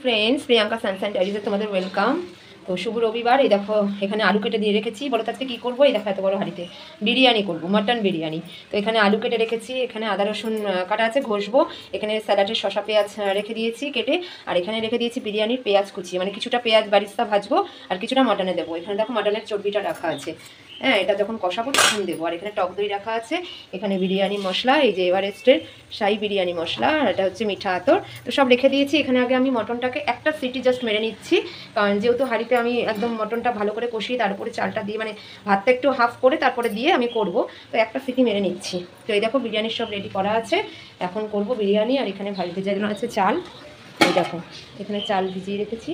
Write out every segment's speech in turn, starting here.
Friends, Priyanka Sunshine ডায়েরিজে তোমাদের welcome. তো শুভ রবিবার। এই দেখো এখানে আলু কেটে দিয়ে রেখেছি। বলো তো আজকে কী করবো? এই দেখো এত বড় হাঁড়িতে বিরিয়ানি করবো, মাটন বিরিয়ানি। তো এখানে আলু কেটে রেখেছি, এখানে আদা রসুন কাটা আছে, ঘষবো। এখানে স্যালাডের শসা পেঁয়াজ রেখে দিয়েছি কেটে, আর এখানে রেখে দিয়েছি বিরিয়ানির পেঁয়াজ কুচি, মানে কিছুটা পেঁয়াজ বারিস্তা ভাজবো আর কিছুটা মাটনে দেবো। এখানে দেখো মাটনের চর্বিটা রাখা আছে, হ্যাঁ এটা যখন কষাবো তখন দেবো। আর এখানে টক দই রাখা আছে, এখানে বিরিয়ানি মশলা, এই যে এভারেস্টের শাহি বিরিয়ানি মশলা, আর এটা হচ্ছে মিঠা আতর। তো সব রেখে দিয়েছি। এখানে আগে আমি মটনটাকে একটা সিটি জাস্ট মেরে নিচ্ছি, কারণ যেহেতু হাঁড়িতে আমি একদম মটনটা ভালো করে কষিয়ে তারপরে চালটা দিয়ে, মানে ভাতটা একটু হাফ করে তারপরে দিয়ে আমি করব। তো একটা সিটি মেরে নিচ্ছি। তো এই দেখো বিরিয়ানির সব রেডি করা আছে, এখন করব বিরিয়ানি। আর এখানে ভেজানো আছে চাল, এই দেখো এখানে চাল ভিজিয়ে রেখেছি।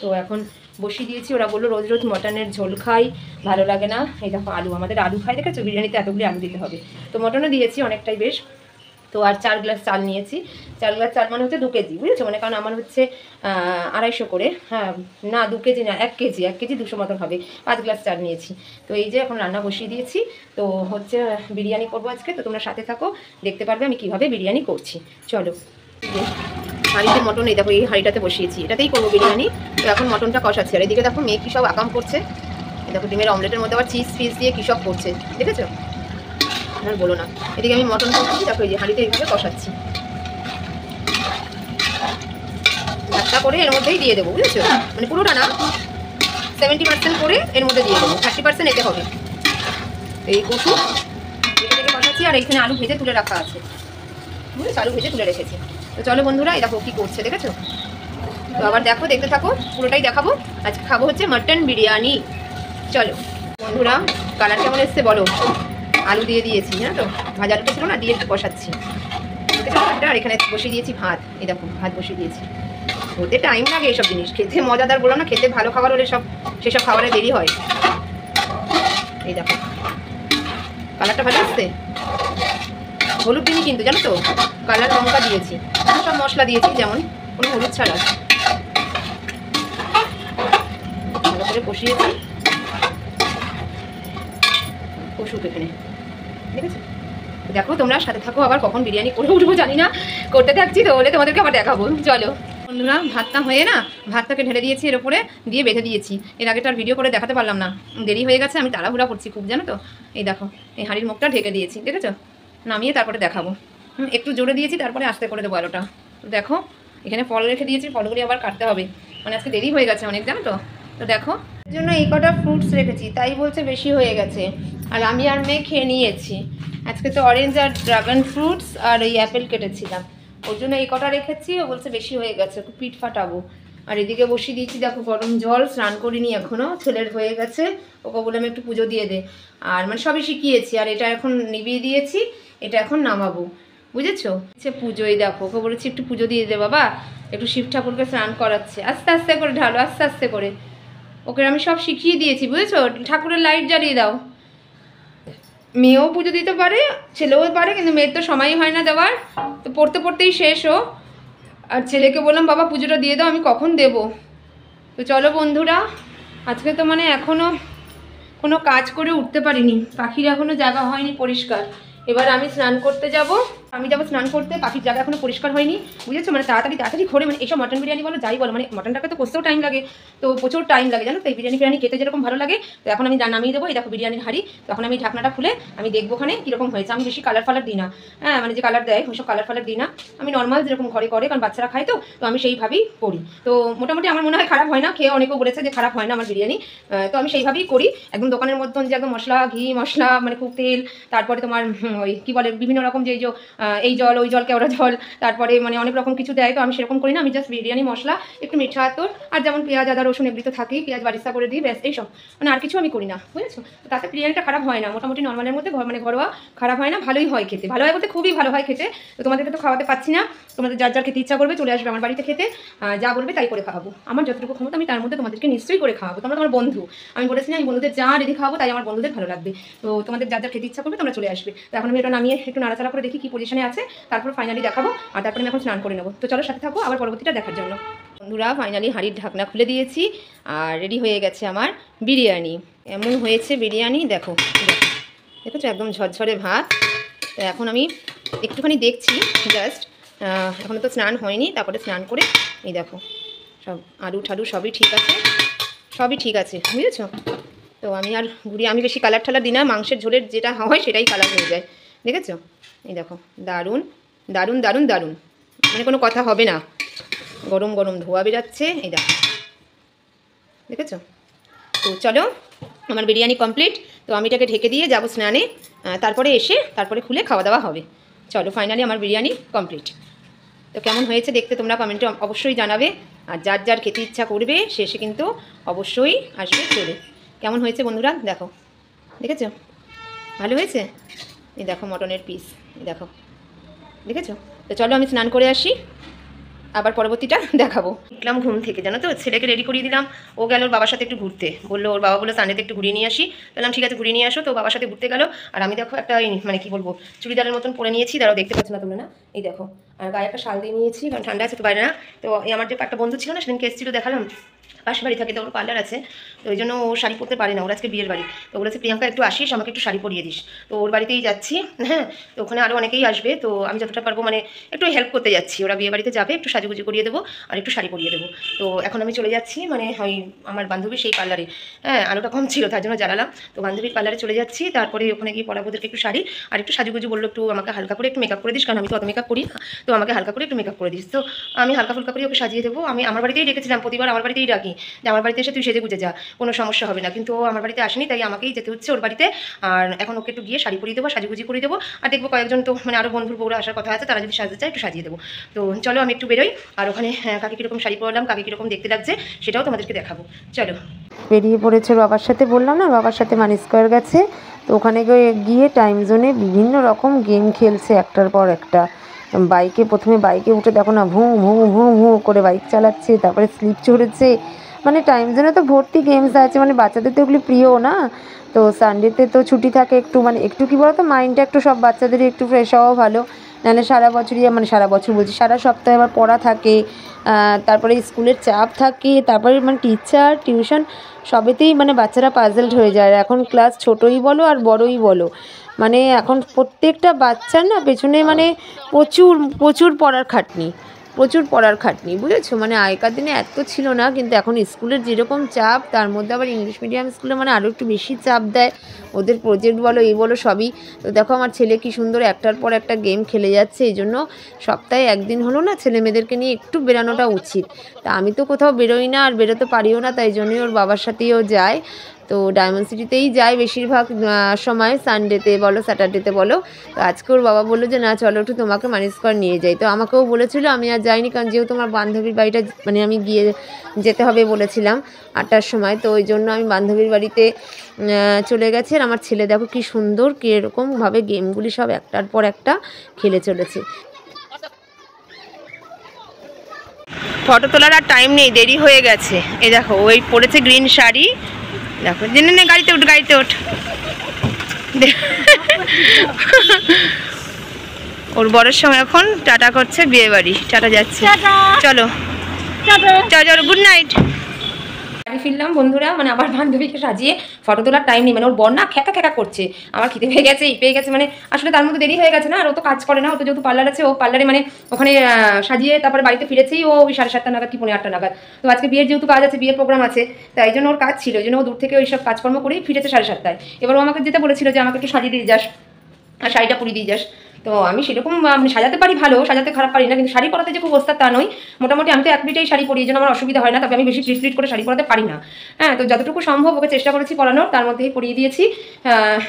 তো এখন বসিয়ে দিয়েছি। ওরা বললো রোজ রোজ মটনের ঝোল খাই, ভালো লাগে না। এই দেখো আলু, আমাদের আলু খাই, দেখেছো বিরিয়ানিতে এতগুলি আলু দিতে হবে। তো মটনও দিয়েছি অনেকটাই বেশ। তো আর 4 গ্লাস চাল নিয়েছি। 4 গ্লাস চাল মানে হচ্ছে 2 কেজি, বুঝেছো? মানে কারণ আমার হচ্ছে 250 করে, হ্যাঁ না 2 কেজি না, 1 কেজি, 1 কেজি 200 মতন হবে। 5 গ্লাস চাল নিয়েছি। তো এই যে এখন রান্না বসিয়ে দিয়েছি। তো হচ্ছে বিরিয়ানি করবো আজকে। তো তোমরা সাথে থাকো, দেখতে পারবে আমি কীভাবে বিরিয়ানি করছি। চলো। হাঁড়িতে মটন, এই দেখো এই হাঁড়িটাতে বসিয়েছি, এটাতেই করবো বিরিয়ানি। তো এখন মটনটা কষাচ্ছি। আর এদিকে দেখো মেয়ে কী সব আকাম করছে। দেখো ডিমের অমলেটের মধ্যে আবার চিজ ফিজ দিয়ে কী সব করছে, দেখেছো? আর বলো না। এদিকে আমি মটন করছি, দেখো এই যে হাঁড়িতে এইভাবে কষাচ্ছি। একটা করে এর মধ্যেই দিয়ে দেবো, বুঝেছো? মানে পুরোটা না, 70% করে এর মধ্যে দিয়ে দেবো, 30% এতে হবে। এই কষু এটাকে কষাচ্ছি। আর এইখানে আলু ভেজে তুলে রাখা আছে, বুঝেছো? আলু ভেজে তুলে রেখেছি। তো চলো বন্ধুরা, এই দেখো কী করছে, দেখেছো? তো আবার দেখো, দেখতে থাকো, পুরোটাই দেখাবো। আজকে খাবো হচ্ছে মাটন বিরিয়ানি। চলো বন্ধুরা, কালার কেমন এসছে বলো? আলু দিয়ে দিয়েছি, হ্যাঁ তো ভাজা আলুটা ছিল না, দিয়ে একটু কষাচ্ছি। আর এখানে বসিয়ে দিয়েছি ভাত, এই দেখো ভাত বসিয়ে দিয়েছি। হতে টাইম লাগে এইসব জিনিস, খেতে মজাদার বললাম না, খেতে ভালো খাবার হলে সেসব খাবারে দেরি হয়। এই দেখো কালারটা ভালো আসছে। হলুদ দিনই কিন্তু, জানো তো, কালার লঙ্কা দিয়েছি, সব মশলা দিয়েছি, যেমন কোনো হলুদ ছাড়া। ভালো করে কষিয়েছি, কষুক এখানে, দেখেছো? দেখো তোমরা সাথে থাকো, আবার কখন বিরিয়ানি করে উঠবো জানি না, করতে থাকছি তো, বলে তোমাদেরকে আবার দেখাবো। চলো বন্ধুরা, ভাতটা হয়ে না, ভাতটাকে ঢেলে দিয়েছি এর উপরে, দিয়ে বেঁধে দিয়েছি। এর আগে তো আর ভিডিও করে দেখাতে পারলাম না, দেরি হয়ে গেছে, আমি তাড়াহুড়া করছি খুব, জানো তো। এই দেখো এই হাঁড়ির মুখটা ঢেকে দিয়েছি, দেখেছো? নামিয়ে তারপরে দেখাবো। একটু জোরে দিয়েছি, তারপরে আস্তে করে দেবো আলোটা। তো দেখো এখানে ফল রেখে দিয়েছি, ফলগুলি আবার কাটতে হবে, মানে আজকে দেরি হয়ে গেছে অনেক, জানো তো। তো দেখো এর জন্য এই কটা ফ্রুটস রেখেছি, তাই বলছে বেশি হয়ে গেছে। আর আমি আর মেয়ে খেয়ে নিয়েছি। আজকে তো অরেঞ্জ আর ড্রাগন ফ্রুটস আর এই অ্যাপেল কেটেছিলাম, ওর জন্য এই কটা রেখেছি। ও বলছে বেশি হয়ে গেছে, একটু পিঠ ফাটাবো। আর এদিকে বসিয়ে দিয়েছি দেখো গরম জল, স্নান করিনি এখনও, ছেলের হয়ে গেছে, ওকে বলে আমি একটু পুজো দিয়ে দে। আর মানে সবই শিখিয়েছি। আর এটা এখন নিভিয়ে দিয়েছি, এটা এখন নামাবো, বুঝেছো? সে পুজোই দেখো, ওকে বলেছি একটু পুজো দিয়ে দে বাবা, একটু শিব ঠাকুরকে স্নান করাচ্ছে, আস্তে আস্তে করে ঢালো, আস্তে আস্তে করে। ওকে আমি সব শিখিয়ে দিয়েছি, বুঝেছো? ঠাকুরের লাইট জ্বালিয়ে দাও। মেয়েও পুজো দিতে পারে, ছেলেও পারে, কিন্তু মেয়ের তো সময়ই হয় না দেওয়ার, তো পড়তে পড়তেই শেষ ও। আর ছেলেকে বললাম বাবা পুজোটা দিয়ে দাও, আমি কখন দেব। তো চলো বন্ধুরা, আজকে তো মানে এখনও কোনো কাজ করে উঠতে পারিনি, পাখির এখনও জায়গা হয়নি পরিষ্কার। এবার আমি স্নান করতে যাব, আমি যাবো স্নান করতে, পাখির জায়গা এখনো পরিষ্কার হয়নি, বুঝেছো? মানে তাড়াতাড়ি ঘরে, মানে এইসব মটন বিরিয়ানি বলো যাই বলো, মানে মটনটাকে তো কষতেও টাইম লাগে, তো প্রচুর টাইম লাগে, জানো তো। এই বিরিয়ানি খেতে যেরকম ভালো লাগে। তো এখন আমি নামিয়ে দেবো, এই দেখো বিরিয়ানির হাঁড়ি। তখন আমি ঢাকনাটা খুলে আমি দেখবো ওখানে কীরকম হয়েছে। আমি বেশি কালার ফালার দিই না, হ্যাঁ মানে যে কালার দেয় ওইসব কালার ফালার দিই না, আমি নর্মাল যেরকম ঘরে করে, কারণ বাচ্চারা খায় তো, তো আমি সেইভাবেই করি। তো মোটামুটি আমার মনে হয় খারাপ হয় না, খেয়ে অনেকেও বলেছে যে খারাপ হয় না আমার বিরিয়ানি। তো আমি সেইভাবেই করি, একদম দোকানের মধ্যে যে একদম মশলা ঘি মশলা, মানে খুব তেল, তারপরে তোমার ওই কী বলে বিভিন্ন রকম যে এই জল ওই জল কেওড়া জল, তারপরে মানে অনেক রকম কিছু দেয়। তো আমি সেরকম করি না, আমি জাস্ট বিরিয়ানি মশলা, একটু মিঠা আতর, আর যেমন পেঁয়াজ আদা রসুন এগুলি তো থাকেই, পেঁয়াজ বারিস্তা করে দিই, ব্যাস এইসব, মানে আর কিছু আমি করি না, বুঝেছো? তো তাতে বিরিয়ানিটা খারাপ হয় না, মোটামুটি নর্মালের মধ্যে, মানে ঘরোয়া, খারাপ হয় না, ভালোই হয় খেতে, ভালো হয় বলতে খুবই ভালো হয় খেতে। তো তোমাদেরকে তো খাওয়াতে পাচ্ছি না, তোমাদের যার যার খেতে ইচ্ছা করবে চলে আসবে আমার বাড়িতে খেতে, যা বলবে তাই করে খাওয়াবো। আমার যতটুকু ক্ষমতা আমি তার মধ্যে তোমাদেরকে নিশ্চয়ই করে খাওয়াবো, তোমরা তোমার বন্ধু, আমি বলেছি না আমি বন্ধুদের যা রেডি খাওয়াবো তাই আমার বন্ধুদের ভালো লাগবে। তো তোমাদের যার যার খেতে ইচ্ছা করবে তোমরা চলে আসবে। তো এখন আমি এটা নামিয়ে একটু নাড়াচাড়া করে দেখি কি পজিশনে আছে, তারপর ফাইনালি দেখাবো। আর তারপরে আমি এখন স্নান করে নেবো। তো চলো সাথে থাকো আবার পরবর্তীটা দেখার জন্য। বন্ধুরা ফাইনালি হাঁড়ির ঢাকনা খুলে দিয়েছি, আর রেডি হয়ে গেছে আমার বিরিয়ানি। এমন হয়েছে বিরিয়ানি, দেখো দেখেছো একদম ঝরঝরে ভাত। তো এখন আমি একটুখানি দেখছি জাস্ট, এখনও তো স্নান হয়নি, তারপরে স্নান করে এই দেখো সব আলু ঠালু সবই ঠিক আছে, সবই ঠিক আছে, বুঝেছো। তো আমি আর আমি বেশি কালার ঠালার দিই না, মাংসের ঝোলের যেটা হয় সেটাই কালার হয়ে যায়, দেখেছো। এই দেখো দারুণ দারুণ দারুণ দারুণ, মানে কোনো কথা হবে না, গরম গরম ধোয়া বেরাচ্ছে, এই দেখো দেখেছো। তো চলো আমার বিরিয়ানি কমপ্লিট। তো আমি এটাকে ঢেকে দিয়ে যাবো স্নানে, তারপরে এসে তারপরে খুলে খাওয়া দাওয়া হবে। চলো ফাইনালি আমার বিরিয়ানি কমপ্লিট। তো কেমন হয়েছে দেখতে তোমরা কমেন্টে অবশ্যই জানাবে, আর যার যার খেতে ইচ্ছা করবে শেষে কিন্তু অবশ্যই আসবে চলে। কেমন হয়েছে বন্ধুরা দেখো, দেখেছো ভালো হয়েছে। এই দেখো মটনের পিস, দেখো দেখেছো। তো চলো আমি স্নান করে আসি, আবার পরবর্তীটা দেখাবো। উঠলাম ঘুম থেকে, জানো তো, ছেলেকে রেডি করিয়ে দিলাম, ও গেল ওর বাবার সাথে একটু ঘুরতে, বললো ওর বাবা বললো সানডেতে একটু ঘুরিয়ে নিয়ে আসি, বললাম ঠিক আছে ঘুরিয়ে নিয়ে আসো। তো বাবার সাথে ঘুরতে গেল, আর আমি দেখো একটা মানে কি বলবো চুড়িদারের মতন পরে নিয়েছি, দাঁড়াও দেখতে পাচ্ছ না তোমরা না, এই দেখো, আর গায়ে একটা শাল দিয়ে নিয়েছি কারণ ঠান্ডা আছে তো বাইরে না। তো আমার যে একটা বন্ধু ছিল না, সেদিনকে এসেছিলো, দেখালাম পাশে বাড়ি থাকে, তো ওর পার্লার আছে, তো ওই জন্য ও শাড়ি পরতে পারে না, ওর আজকে বিয়ের বাড়ি। তো বলেছে প্রিয়াঙ্কা একটু আসিস, আমাকে একটু শাড়ি পরিয়ে দিস। তো ওর বাড়িতেই যাচ্ছি, হ্যাঁ। তো ওখানে আরও অনেকেই আসবে, তো আমি যতটা পারবো মানে একটু হেল্প করতে যাচ্ছি, ওরা বিয়ে বাড়িতে যাবে, একটু সাজুগুজু করিয়ে দেবো আর একটু শাড়ি পরিয়ে দেবো। তো এখন আমি চলে যাচ্ছি মানে ওই আমার বান্ধবীর সেই পার্লারে, হ্যাঁ আলোটা কম ছিল তার জন্য জ্বালালাম। তো বান্ধবীর পার্লারে চলে যাচ্ছি, তারপরে ওখানে গিয়ে পড়াবো ওদেরকে একটু শাড়ি আর একটু সাজুগুজু, বললো একটু আমাকে হালকা করে একটু মেকআপ করে দিস, কারণ আমি তো অত মেকআপ করি না, তো আমাকে হালকা করে একটু মেকআপ করে দিস। তো আমি হালকা ফুলকা করে ওকে সাজিয়ে দেবো। আমি আমার বাড়িতেই রেখেছিলাম, প্রতিবার আমার বাড়িতেই রাখি, যে আমার বাড়িতে এসে তুই সেজে গুজে যা, কোনো সমস্যা হবে না, কিন্তু ও আমার বাড়িতে আসেনি, তাই আমাকেই যেতে হচ্ছে ওর বাড়িতে। আর এখন ওকে একটু গিয়ে শাড়ি পরিয়ে দেবো, সাজুগুজি করে দেবো, আর দেখবো কয়েকজন তো মানে আরও বন্ধুর বউরা আসার কথা আছে, তারা যদি সাজতে চায় একটু সাজিয়ে দেবো। তো চলো আমি একটু বেরোই, আর ওখানে কাকে কীরকম শাড়ি পরলাম, কাকে কীরকম দেখতে লাগছে সেটাও তোমাদেরকে দেখাবো। চলো বেরিয়ে পড়েছে বাবার সাথে, বললাম না বাবার সাথে মানি স্কোয়ার গেছে। তো ওখানে গিয়ে টাইম জোনে বিভিন্ন রকম গেম খেলছে একটার পর একটা। বাইকে প্রথমে বাইকে উঠে দেখো না ভুঁ ভুঁ ভুঁ ভুঁ করে বাইক চালাচ্ছে, তারপরে স্লিপ চড়েছে, মানে টাইম জোনে তো ভর্তি গেমস আছে, মানে বাচ্চাদের তো ওগুলি প্রিয় না। তো সানডেতে তো ছুটি থাকে, একটু মানে একটু কী বলতো মাইন্ডটা একটু সব বাচ্চাদেরই একটু ফ্রেশ হওয়া ভালো, নাহলে সারা বছরই মানে সারা বছর বলছি সারা সপ্তাহে আবার পড়া থাকে, তারপরে স্কুলের চাপ থাকে, তারপরে মানে টিচার টিউশন সবেতেই মানে বাচ্চারা পাজলড হয়ে যায়। এখন ক্লাস ছোটোই বলো আর বড়োই বলো, মানে এখন প্রত্যেকটা বাচ্চার না পেছনে মানে প্রচুর প্রচুর পড়ার খাটনি, প্রচুর পড়ার খাটনি, বুঝেছো। মানে আগেকার দিনে এত ছিল না, কিন্তু এখন স্কুলের যেরকম চাপ, তার মধ্যে আবার ইংলিশ মিডিয়াম স্কুলে মানে আরও একটু বেশি চাপ দেয়, ওদের প্রজেক্ট বলো এই বলো সবই। তো দেখো আমার ছেলে কি সুন্দর একটার পর একটা গেম খেলে যাচ্ছে, এই জন্য সপ্তাহে একদিন হলো না ছেলে মেয়েদেরকে নিয়ে একটু বেরানোটা উচিত। তা আমি তো কোথাও বেরোই না আর বেরোতে পারিও না, তাই জন্যই ওর বাবার সাথেও যায়। তো ডায়মন্ড সিটিতেই যায় বেশিরভাগ সময়, সানডেতে বলো স্যাটারডেতে বলো। তো আজকে ওর বাবা বললো যে না চলো একটু তোমাকে মানি স্কোয়ার নিয়ে যাই। তো আমাকেও বলেছিলো, আমি আর যাইনি, কারণ যেহেতু আমার বান্ধবীর বাড়িটা মানে আমি গিয়ে যেতে হবে বলেছিলাম 8টার সময়, তো ওই জন্য আমি বান্ধবীর বাড়িতে চলে গেছি। আর আমার ছেলে দেখো কী সুন্দর কীরকমভাবে গেমগুলি সব একটার পর একটা খেলে চলেছে। ফটো তোলার আর টাইম নেই, দেরি হয়ে গেছে। এই দেখো ওই পরেছে গ্রিন শাড়ি, দেখো জেনে নে গাড়িতে ওঠ গাড়িতে ওঠ। ওর বরের সঙ্গে এখন টাটা করছে, বিয়ে বাড়ি টাটা যাচ্ছে। চলো চলো চলো, গুড নাইট। বাড়ি ফিরলাম বন্ধুরা, মানে আমার বান্ধবীকে সাজিয়ে ফটো তোলার টাইম নেই, মানে ওর বর না খেকা খেকা করছে, আমার খিদে পেয়ে গেছে এই পেয়ে গেছে, মানে আসলে তার মধ্যে দেরি হয়ে গেছে না, আর ও তো কাজ করে না, ও তো যেহেতু পার্লার আছে, ও পার্লারে মানে ওখানে সাজিয়ে তারপরে বাড়িতে ফিরেছেই ও ওই 7:30 নাগাদ কি 8:30 নাগাদ। তো আজকে বিয়ের যেহেতু কাজ আছে, বিয়ের প্রোগ্রাম আছে, তাই জন্য ওর কাজ ছিল, ওই জন্য ও দূর থেকে ওই সব কাজকর্ম করেই ফিরেছে 7:30টায়। এবার ও আমাকে যেতে বলেছিল যে আমাকে একটু সাজিয়ে দিয়ে যাস আর শাড়িটা পরিয়ে দিয়ে যাস। তো আমি সেরকম মানে সাজাতে পারি, ভালো সাজাতে খারাপ পারি না, কিন্তু শাড়ি পরাতে যে খুব ওস্তাদ তা নয়, মোটামুটি আমি তো 1 মিনিটেই শাড়ি পরি, এই জন্য আমার অসুবিধা হয় না, তবে আমি বেশি ট্রিট করে শাড়ি পরাতে পারি না, হ্যাঁ। তো যতটুকু সম্ভব ওকে চেষ্টা করেছি পরানোর, তার মধ্যেই পরিয়ে দিয়েছি।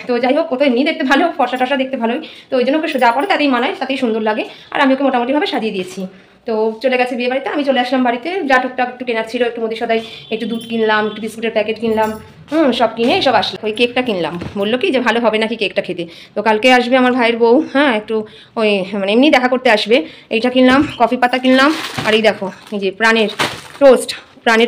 তো যাই হোক, কোথাও এমনি দেখতে ভালো, ফর্সা টসা দেখতে ভালোই, তো ওই জন্য ওকে যা পরে তাতেই মানায়, তাতেই সুন্দর লাগে, আর আমি ওকে মোটামুটিভাবে সাজিয়ে দিয়েছি। তো চলে গেছে বিয়ে বাড়িতে, আমি চলে আসলাম বাড়িতে, যা টুকটাক একটু কেনার ছিল, একটু মুদি সদাই, একটু দুধ কিনলাম, একটু বিস্কুটের প্যাকেট কিনলাম, সব কিনে সব আসলাম। ওই কেকটা কিনলাম, বললো কি যে ভালো হবে নাকি কেকটা খেতে। তো কালকে আসবে আমার ভাইয়ের বউ, হ্যাঁ একটু ওই মানে এমনি দেখা করতে আসবে, এইটা কিনলাম, কফি পাতা কিনলাম, আর এই দেখো এই যে প্রাণের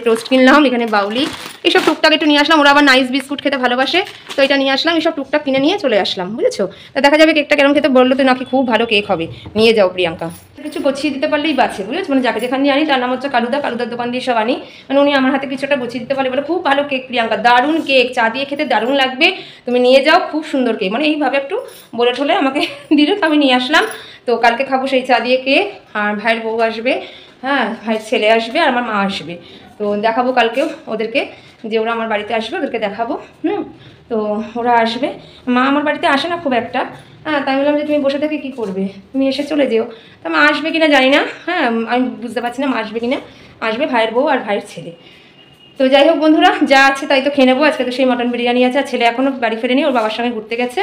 টোস্ট কিনলাম, এখানে বাউলি, এইসব টুকটাক একটু নিয়ে আসলাম। ওরা আবার নাইস বিস্কুট খেতে ভালোবাসে, তো এটা নিয়ে আসলাম, এইসব টুকটাক কিনে নিয়ে চলে আসলাম, বুঝেছো। তা দেখা যাবে কেকটা কেমন খেতে, বললো তো নাকি খুব ভালো কেক হবে, নিয়ে যাও প্রিয়াঙ্কা। কিছু গুছিয়ে দিতে পারলেই বাঁচে, বুঝেছো, মানে যাকে যেখান দিয়ে আনি, তার নাম হচ্ছে কালুদার দোকান দিয়ে সব আনি, মানে উনি আমার হাতে কিছুটা গুছিয়ে দিতে পারলে বলে খুব ভালো কেক প্রিয়াঙ্কা, দারুণ কেক, চা দিয়ে খেতে দারুণ লাগবে, তুমি নিয়ে যাও, খুব সুন্দর কেক, মানে এইভাবে একটু বলে ঠলে আমাকে দিল, আমি নিয়ে আসলাম। তো কালকে খাবো সেই চা দিয়ে কেক, আর ভাইয়ের বউ আসবে, হ্যাঁ ভাইয়ের ছেলে আসবে, আর আমার মা আসবে। তো দেখাবো কালকেও ওদেরকে, যে ওরা আমার বাড়িতে আসবে, ওদেরকে দেখাবো। তো ওরা আসবে, মা আমার বাড়িতে আসে না খুব একটা, হ্যাঁ তাই বললাম যে তুমি বসে থেকে কী করবে, তুমি এসে চলে যেও। তা মা আসবে কিনা জানি না, হ্যাঁ আমি বুঝতে পারছি না মা আসবে কিনা। আসবে ভাইয়ের বউ আর ভাইয়ের ছেলে। তো যাই হোক বন্ধুরা, যা আছে তাই তো খেয়ে নেবো। আজকে তো সেই মটন বিরিয়ানি আছে, আর ছেলে এখনও বাড়ি ফেরেনি, ওর বাবার সঙ্গে ঘুরতে গেছে।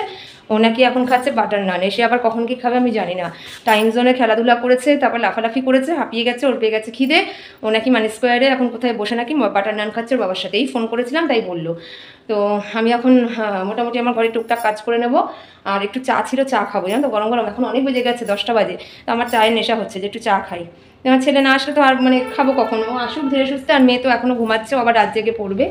ও নাকি এখন খাচ্ছে বাটার নান, এসে আবার কখন কী খাবে আমি জানি না। টাইম জোনে খেলাধুলা করেছে, তারপর লাফালাফি করেছে, হাঁপিয়ে গেছে, ওর পেয়ে গেছে খিদে। ও নাকি মানি স্কোয়ারে এখন কোথায় বসে নাকি বাটার নান খাচ্ছে ওর বাবার সাথেই। ফোন করেছিলাম তাই বললো। তো আমি এখন মোটামুটি আমার ঘরে টুকটাক কাজ করে নেবো, আর একটু চা ছিল, চা খাবো জানো তো, গরম গরম এখন অনেক বেজে গেছে, 10টা বাজে। তো আমার চায়ের নেশা হচ্ছে যে একটু চা খাই। আমার ছেলে না আসলে তো আর মানে খাবো কখনো, ও আসুক ধীরে সুস্থে, আর মেয়ে তো এখনও ঘুমাচ্ছে, আবার রাত জেগে পড়বে।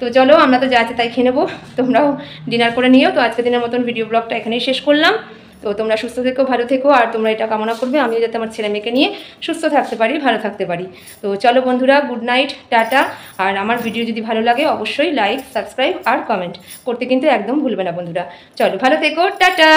তো চলো আমরা তো যা আছে তাই খেয়ে নেবো, তোমরাও ডিনার করে নিও। তো আজকের দিনের মতন ভিডিও ব্লগটা এখানেই শেষ করলাম। তো তোমরা সুস্থ থেকো, ভালো থেকো, আর তোমরা এটা কামনা করবে আমিও যাতে আমার ছেলে মেয়েকে নিয়ে সুস্থ থাকতে পারি, ভালো থাকতে পারি। তো চলো বন্ধুরা, গুড নাইট, টাটা। আর আমার ভিডিও যদি ভালো লাগে অবশ্যই লাইক, সাবস্ক্রাইব আর কমেন্ট করতে কিন্তু একদম ভুলবে না বন্ধুরা। চলো ভালো থেকো, টাটা।